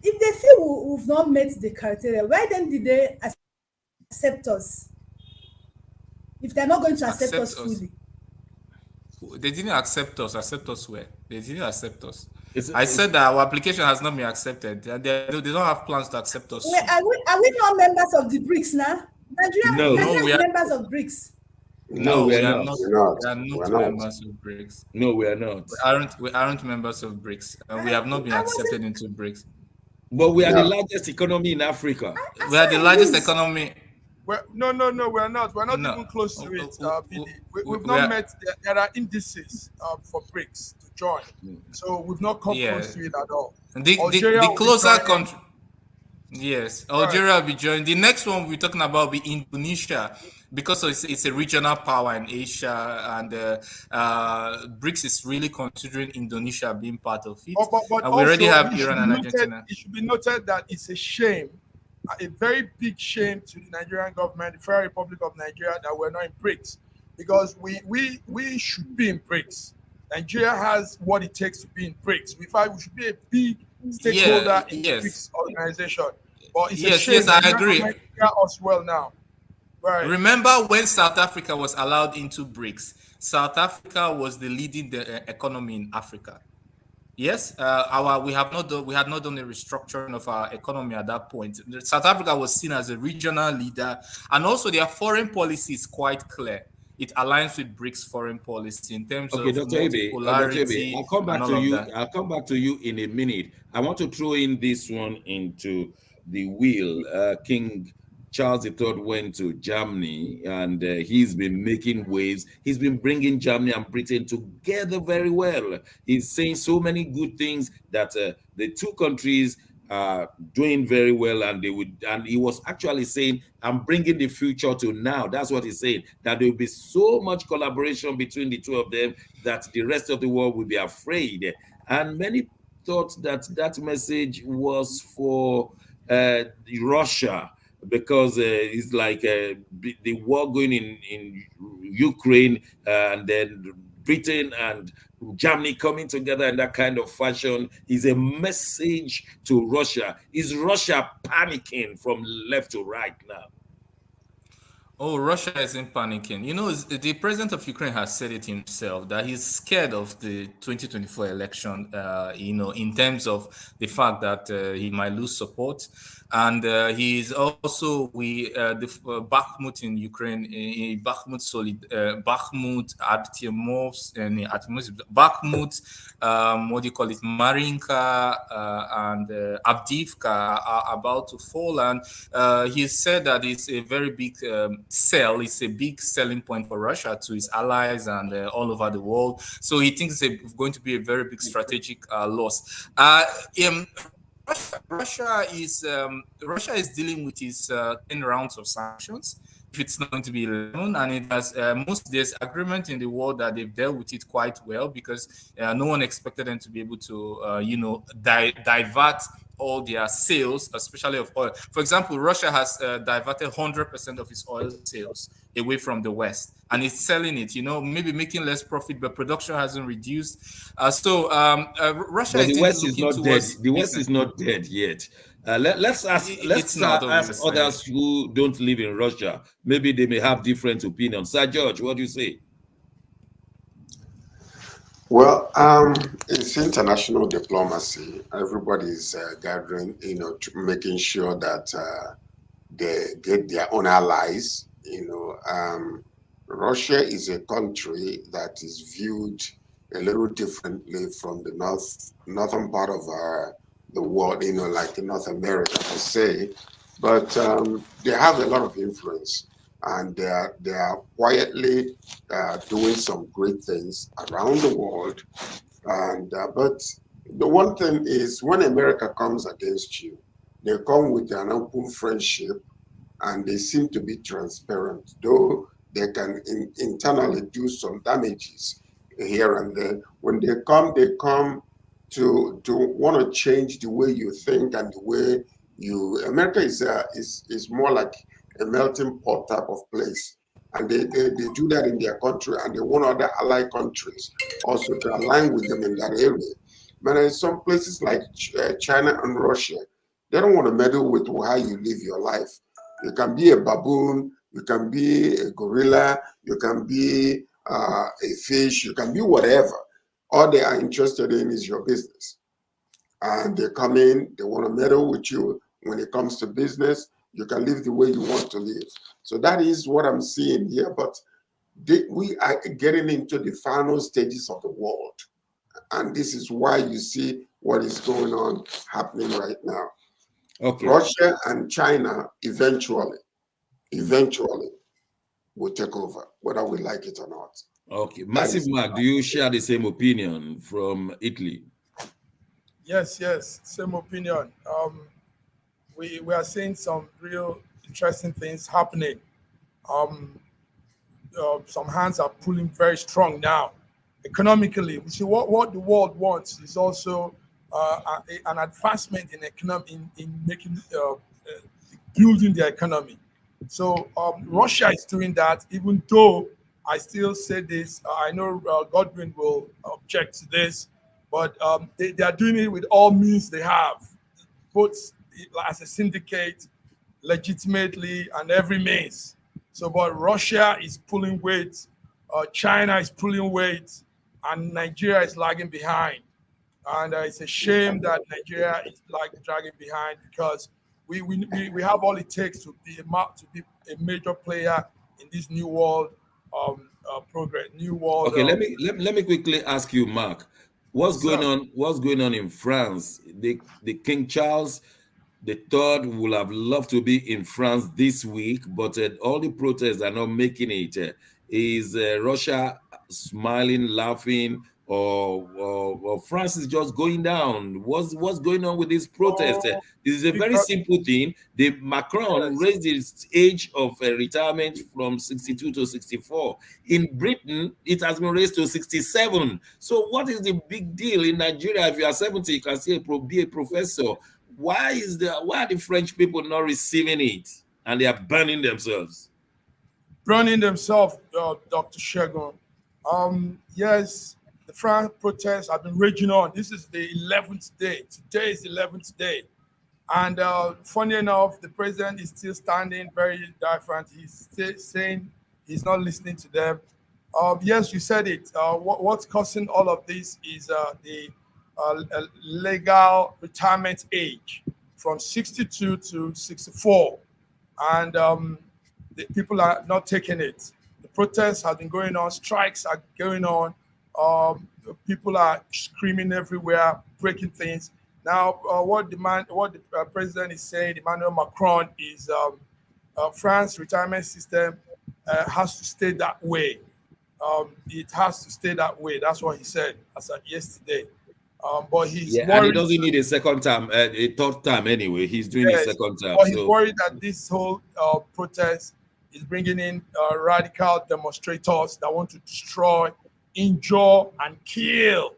If they feel we've not met the criteria, why then did they accept us? If they're not going to accept us fully. They didn't accept us. Accept us where? They didn't accept us. I said that our application has not been accepted. They don't have plans to accept us. Are we not members of the BRICS now? Nigeria is members of BRICS. No, No, we we are are not. not. We're not. We are We're not not. members of BRICS. No, we are not. We aren't members of BRICS. We have not been I wasn't. accepted into BRICS. But we are the No. largest economy in Africa. I We are the saw a largest news. economy. No, we're not. We're not No, even close to it, BD. We've we not are. met. There are indices for BRICS to join, so we've not come Yeah, close to it at all. the Algeria will be closer joining. country. Yes, Right. Algeria will be joined. The next one we're talking about will be Indonesia because it's a regional power in Asia, and BRICS is really considering Indonesia being part of it. But And we already also have Iran and Argentina. it should be noted that it's a shame, a very big shame to the Nigerian government, the Federal Republic of Nigeria, that we're not in BRICS, because we should be in BRICS. Nigeria has what it takes to be in BRICS. We find we should be a big stakeholder in the Yes, BRICS organization. But it's a yes, shame yes. I that agree. government hear us well now. Right. Remember when South Africa was allowed into BRICS? South Africa was the leading economy in Africa. Yes, we had not done a restructuring of our economy at that point. South Africa was seen as a regional leader, and also their foreign policy is quite clear. It aligns with BRICS foreign policy in terms Okay, of Dr. Ebe, Dr. Ebe, multipolarity I'll come and back all to of you. that. I'll come back to you in a minute. I want to throw in this one into the wheel. King Charles III went to Germany, and he's been making waves. He's been bringing Germany and Britain together very well. He's saying so many good things that the two countries are doing very well, and he was actually saying, I'm bringing the future to now. That's what he's saying, that there will be so much collaboration between the two of them that the rest of the world will be afraid. And many thought that that message was for Russia, because it's like the war going in Ukraine, and then Britain and Germany coming together in that kind of fashion is a message to Russia. Is Russia panicking from left to right now? Oh, Russia isn't panicking. You know, the president of Ukraine has said it himself that he's scared of the 2024 election, in terms of the fact that he might lose support. And he's also, Bakhmut in Ukraine, Bakhmut, Bakhmut, what do you call it, Marinka, and Avdiivka are about to fall. And he said that it's a very big it's a big selling point for Russia to its allies and all over the world. So he thinks it's going to be a very big strategic loss. Russia is dealing with its 10 rounds of sanctions. If it's not going to be 11, and it has there's agreement in the world that they've dealt with it quite well, because no one expected them to be able to divert all their sales, especially of oil. For example, Russia has diverted 100% of its oil sales away from the West, and it's selling it, maybe making less profit, but production hasn't reduced. Russia But is the West is looking not dead. towards The West business. is not dead yet. Let's ask It's not, obviously. others who don't live in Russia. Maybe they may have different opinions. Sir George, what do you say? Well, it's international diplomacy. Everybody's gathering, making sure that they get their own allies. Russia is a country that is viewed a little differently from the northern part of the world, like in North America per se. But they have a lot of influence, and they are quietly doing some great things around the world. And but the one thing is, when America comes against you, they come with an open friendship, and they seem to be transparent, though they can internally do some damages here and there. When they come to want to change the way you think and the way America is more like a melting pot type of place. And they do that in their country, and they want other allied countries also to align with them in that area. But in some places like China and Russia, they don't want to meddle with how you live your life. You can be a baboon, you can be a gorilla, you can be a fish, you can be whatever. All they are interested in is your business. And they come in, they want to meddle with you. When it comes to business, you can live the way you want to live. So that is what I'm seeing here. But we are getting into the final stages of the world. And this is why you see what is going on happening right now. Okay. Russia and China eventually will take over, whether we like it or not. Okay. Massive Mark, do you share the same opinion from Italy? Yes, same opinion. We are seeing some real interesting things happening. Some hands are pulling very strong now. Economically, we see what the world wants is also an advancement in economy, in making building the economy. So Russia is doing that, even though I still say this. I know Godwin will object to this, but they are doing it with all means they have, both as a syndicate, legitimately, and every means. So, but Russia is pulling weight, China is pulling weight, and Nigeria is lagging behind. And it's a shame that Nigeria is dragging behind, because we have all it takes to be a major player in this new world progress, new world. Okay, let me quickly ask you, Mark, what's going on? What's going on in France? The King Charles the third would have loved to be in France this week, but all the protests are not making it. Is Russia smiling, laughing, or France is just going down? What's going on with this protest? This is a very simple thing. The Macron raised his age of retirement from 62 to 64. In Britain, it has been raised to 67. So what is the big deal in Nigeria? If you are 70, you can be a professor. Why are the French people not receiving it, and they are burning themselves? Burning themselves, Dr. Shegun. Yes, the France protests have been raging on. This is the 11th day. Today is the 11th day. And funny enough, the president is still standing very different. He's still saying he's not listening to them. Yes, you said it. What's causing all of this is the legal retirement age from 62 to 64. And the people are not taking it. The protests have been going on. Strikes are going on. People are screaming everywhere, breaking things. Now, what the president is saying, Emmanuel Macron, is France retirement system has to stay that way. It has to stay that way. That's what he said as of yesterday. But he's worried, and he doesn't need a second time, a third time anyway. He's doing a second time. But he's worried that this whole protest is bringing in radical demonstrators that want to destroy, injure, and kill.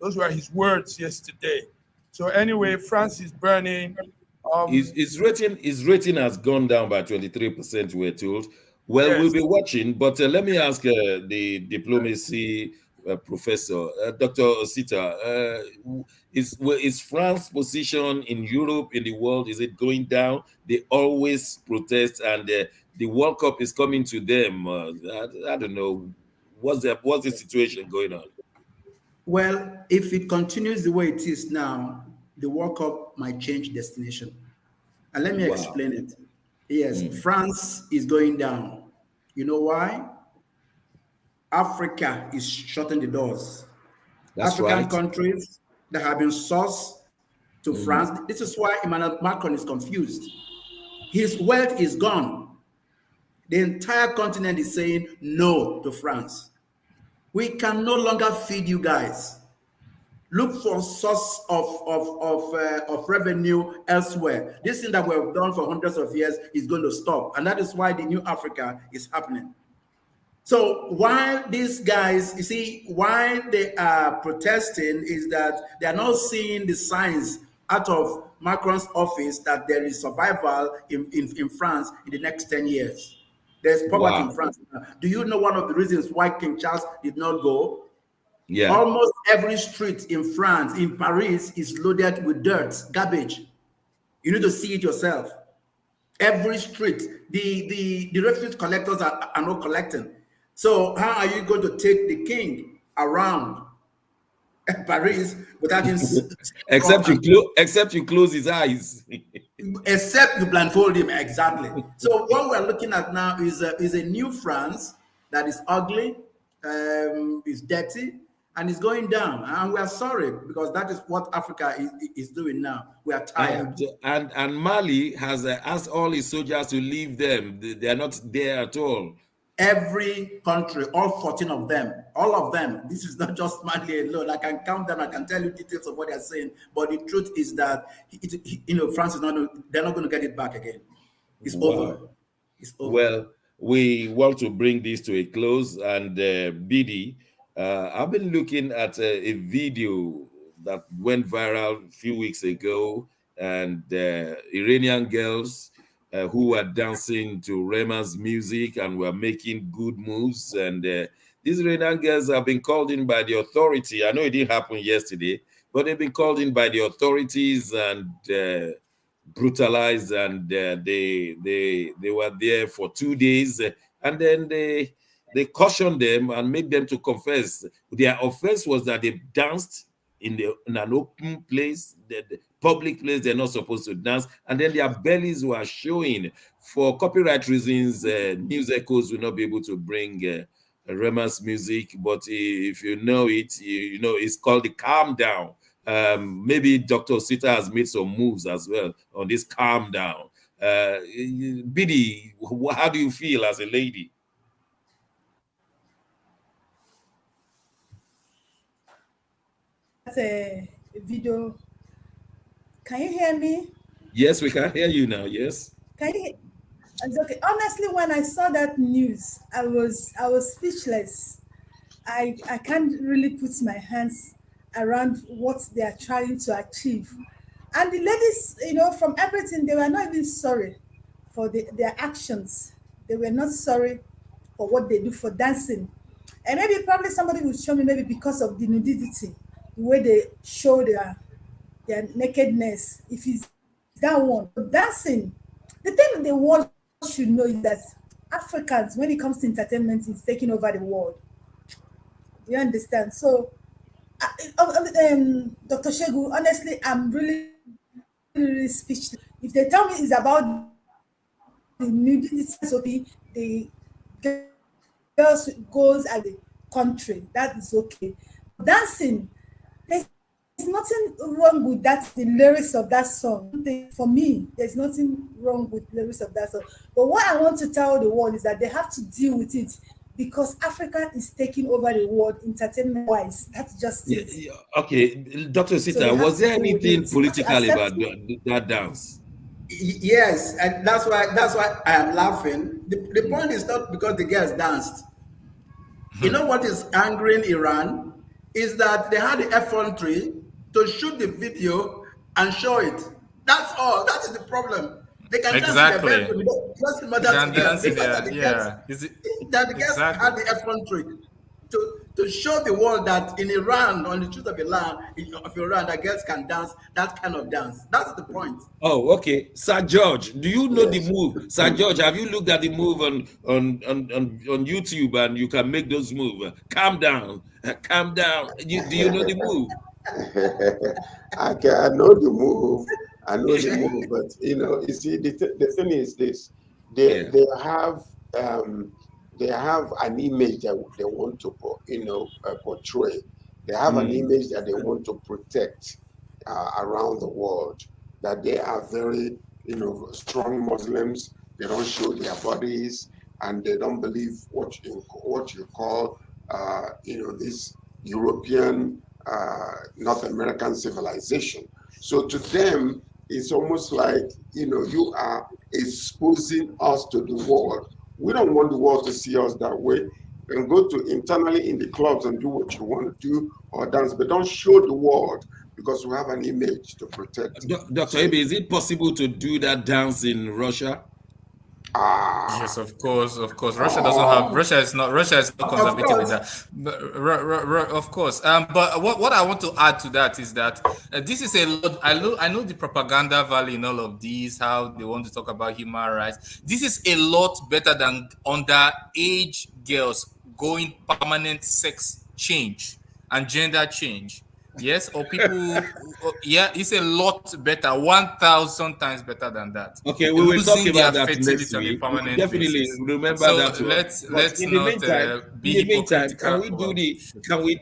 Those were his words yesterday. So anyway, France is burning. His rating has gone down by 23%, we're told. Well, yes. We'll be watching, but let me ask the diplomacy professor, Dr. Osita, is France's position in Europe, in the world, is it going down? They always protest, and the World Cup is coming to them. I don't know. What's the situation going on? Well, if it continues the way it is now, the World Cup might change destination. And let me explain it. Yes, France is going down. You know why? Africa is shutting the doors. That's African right. countries that have been sourced to France. This is why Emmanuel Macron is confused. His wealth is gone. The entire continent is saying no to France. We can no longer feed you guys. Look for source of revenue elsewhere. This thing that we've done for hundreds of years is going to stop. And that is why the new Africa is happening. So while these guys, you see, why they are protesting is that they are not seeing the signs out of Macron's office that there is survival in France in the next 10 years. There's poverty in France. Do you know one of the reasons why King Charles did not go? Yeah. Almost every street in France, in Paris, is loaded with dirt, garbage. You need to see it yourself. Every street, the refuse collectors are not collecting. So how are you going to take the king around Paris without him? except you close his eyes. Except you blindfold him, exactly. So what we're looking at now is a new France that is ugly, is dirty, and is going down. And we are sorry because that is what Africa is doing now. We are tired. And Mali has asked all his soldiers to leave them. They are not there at all. Every country, all 14 of them, all of them. This is not just Mali alone. I can count them. I can tell you details of what they're saying. But the truth is that France is not. They're not going to get it back again. It's over. It's over. Well, we want to bring this to a close. And BD, I've been looking at a video that went viral a few weeks ago, and Iranian girls who were dancing to Rema's music and were making good moves. And these Iranian girls have been called in by the authority. I know it didn't happen yesterday, but they've been called in by the authorities and brutalized, and they were there for 2 days, and then they cautioned them and made them to confess. Their offense was that they danced in an open place, the public place they're not supposed to dance, and then their bellies were showing. For copyright reasons, News Echoes will not be able to bring Rema's music, but if you know it, you know it's called the Calm Down. Maybe Dr. Sita has made some moves as well on this Calm Down. Biddy, how do you feel as a lady? That's a video. Can you hear me? Yes, we can hear you now. Yes. Can you? It's okay. Honestly, when I saw that news, I was speechless. I can't really put my hands around what they are trying to achieve. And the ladies, from everything, they were not even sorry for their actions. They were not sorry for what they do for dancing. And maybe probably somebody will show me maybe because of the nudity, the way they show their nakedness. If it's that one. But dancing, the thing the world should know is that Africans, when it comes to entertainment, is taking over the world. Do you understand? So, Dr. Shegu, honestly, I'm really, really speechless. If they tell me it's about the nudity, the girls goes at the country, that is okay. Dancing, there's nothing wrong with that, the lyrics of that song. For me, there's nothing wrong with the lyrics of that song. But what I want to tell the world is that they have to deal with it, because Africa is taking over the world entertainment-wise. That's just it. Yeah. Okay, Dr. Sita, So was there anything political about it. that dance? Yes, and that's why I am laughing. The point is not because the girls danced. You know what is angering Iran is that they had the effrontery to shoot the video and show it. That's all. That is the problem. They can Exactly. dance in their bedroom. It doesn't matter Can to them. dance The in fact that there, the yeah. girls had the effrontery to show the world that in Iran, on the truth of Iran, that girls can dance that kind of dance. That's the point. Oh, okay. Sir George, do you know the move? Sir George, have you looked at the move on YouTube, and you can make those moves? Calm down. Calm down. Do you know the move? I know the move. I know the move, but you see, the thing is this: they have an image that they want to portray. They have an image that they want to protect around the world. That they are very strong Muslims. They don't show their bodies, and they don't believe what you call this European North American civilization. So to them, it's almost like, you are exposing us to the world. We don't want the world to see us that way. And go to internally in the clubs and do what you want to do or dance, but don't show the world, because we have an image to protect. Dr. Ebe, is it possible to do that dance in Russia? Yes, of course. Russia doesn't have. Russia is not conservative in that. But, of course. But what I want to add to that is that this is a lot. I know the propaganda value in all of these. How they want to talk about human rights. This is a lot better than underage girls going permanent sex change and gender change. Yes, or people, yeah, it's a lot better, 1,000 times better than that. Okay, we will talk Losing about their that next fertility on a week. We permanent definitely basis. remember So that one. let's But in the not meantime, be can hypocritical. we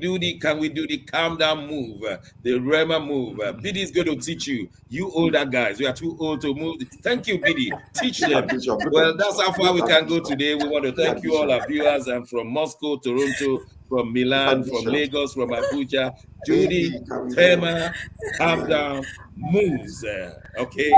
do the calm down move, the Rema move? BD is going to teach you. You older guys, you are too old to move. Thank you, BD. Teach them. Well, that's how far we can go today. We want to thank you all our viewers, and from Moscow, Toronto, from Milan, from Lagos, from Abuja. Judy, Tema, calm down, moves. Okay.